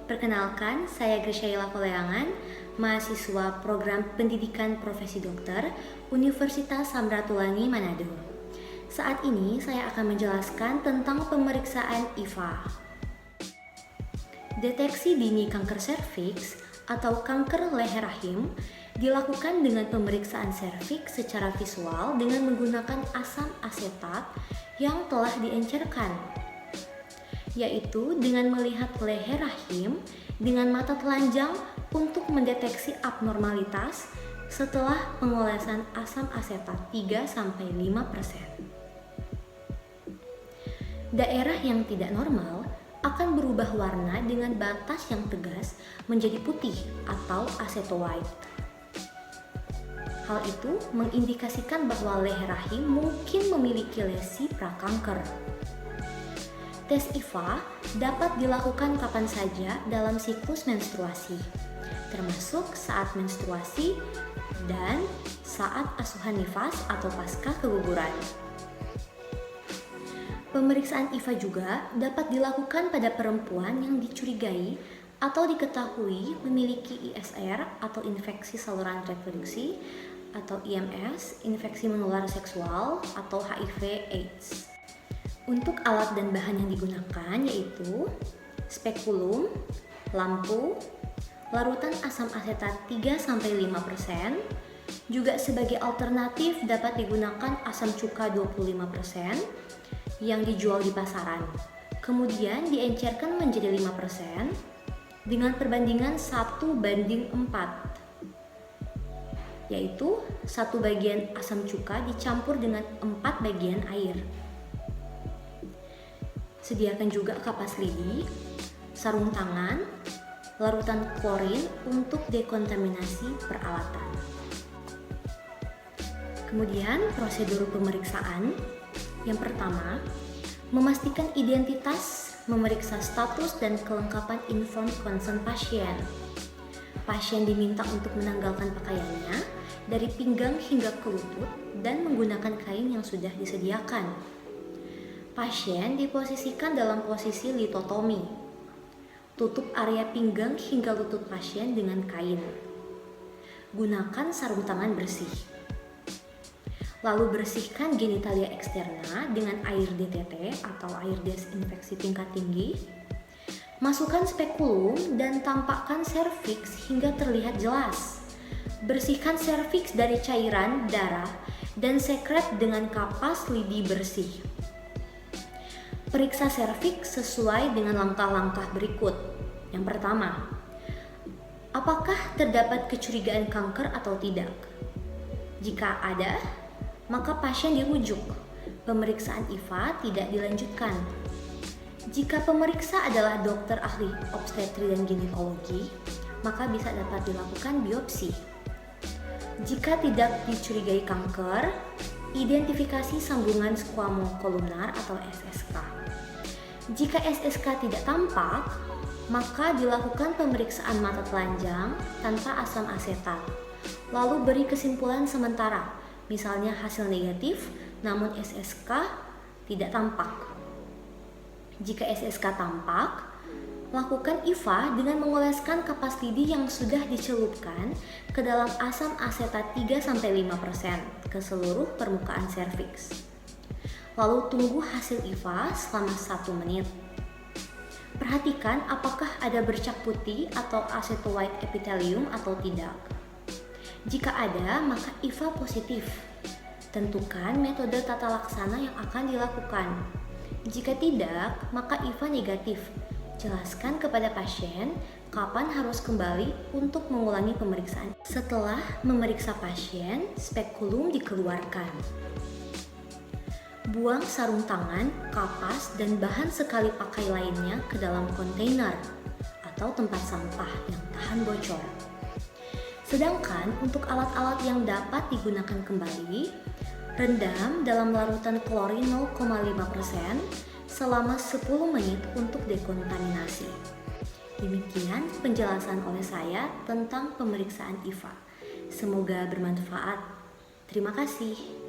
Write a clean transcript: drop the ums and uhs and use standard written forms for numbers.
Perkenalkan, saya Grisyaila Koleangan, mahasiswa Program Pendidikan Profesi Dokter Universitas Samratulangi Manado. Saat ini saya akan menjelaskan tentang pemeriksaan IVA. Deteksi dini kanker serviks atau kanker leher rahim dilakukan dengan pemeriksaan serviks secara visual dengan menggunakan asam asetat yang telah diencerkan, yaitu dengan melihat leher rahim dengan mata telanjang untuk mendeteksi abnormalitas setelah pengolesan asam asetat 3-5%. Daerah yang tidak normal akan berubah warna dengan batas yang tegas menjadi putih atau acetowhite. Hal itu mengindikasikan bahwa leher rahim mungkin memiliki lesi prakanker. Tes IVA dapat dilakukan kapan saja dalam siklus menstruasi, termasuk saat menstruasi dan saat asuhan nifas atau pasca keguguran. Pemeriksaan IVA juga dapat dilakukan pada perempuan yang dicurigai atau diketahui memiliki ISR atau infeksi saluran reproduksi atau IMS, infeksi menular seksual atau HIV/AIDS. Untuk alat dan bahan yang digunakan yaitu spekulum, lampu, larutan asam asetat 3-5%, juga sebagai alternatif dapat digunakan asam cuka 25% yang dijual di pasaran. Kemudian diencerkan menjadi 5% dengan perbandingan 1:4, yaitu 1 bagian asam cuka dicampur dengan 4 bagian air. Sediakan juga kapas lidi, sarung tangan, larutan klorin untuk dekontaminasi peralatan. Kemudian prosedur pemeriksaan. Yang pertama, memastikan identitas, memeriksa status dan kelengkapan informed consent pasien. Pasien diminta untuk menanggalkan pakaiannya dari pinggang hingga ke lutut dan menggunakan kain yang sudah disediakan. Pasien diposisikan dalam posisi litotomi. Tutup area pinggang hingga lutut pasien dengan kain. Gunakan sarung tangan bersih. Lalu bersihkan genitalia eksterna dengan air DTT atau air desinfeksi tingkat tinggi. Masukkan spekulum dan tampakkan serviks hingga terlihat jelas. Bersihkan serviks dari cairan, darah, dan sekret dengan kapas lidi bersih. Periksa serviks sesuai dengan langkah-langkah berikut. Yang pertama, apakah terdapat kecurigaan kanker atau tidak? Jika ada, maka pasien dirujuk. Pemeriksaan IVA tidak dilanjutkan. Jika pemeriksa adalah dokter ahli obstetri dan ginekologi, maka bisa dapat dilakukan biopsi. Jika tidak dicurigai kanker, identifikasi sambungan squamokolunar atau SSK. Jika SSK tidak tampak, maka dilakukan pemeriksaan mata telanjang tanpa asam asetat. Lalu beri kesimpulan sementara. Misalnya hasil negatif, namun SSK tidak tampak. Jika SSK tampak, lakukan IVA dengan mengoleskan kapas lidi yang sudah dicelupkan ke dalam asam asetat 3-5% ke seluruh permukaan serviks. Lalu tunggu hasil IVA selama 1 menit. Perhatikan apakah ada bercak putih atau acetowhite epithelium atau tidak. Jika ada, maka IVA positif. Tentukan metode tata laksana yang akan dilakukan. Jika tidak, maka IVA negatif. Jelaskan kepada pasien kapan harus kembali untuk mengulangi pemeriksaan. Setelah memeriksa pasien, spekulum dikeluarkan. Buang sarung tangan, kapas, dan bahan sekali pakai lainnya ke dalam kontainer atau tempat sampah yang tahan bocor. Sedangkan untuk alat-alat yang dapat digunakan kembali, rendam dalam larutan klorin 0,5% selama 10 menit untuk dekontaminasi. Demikian penjelasan oleh saya tentang pemeriksaan IVA. Semoga bermanfaat. Terima kasih.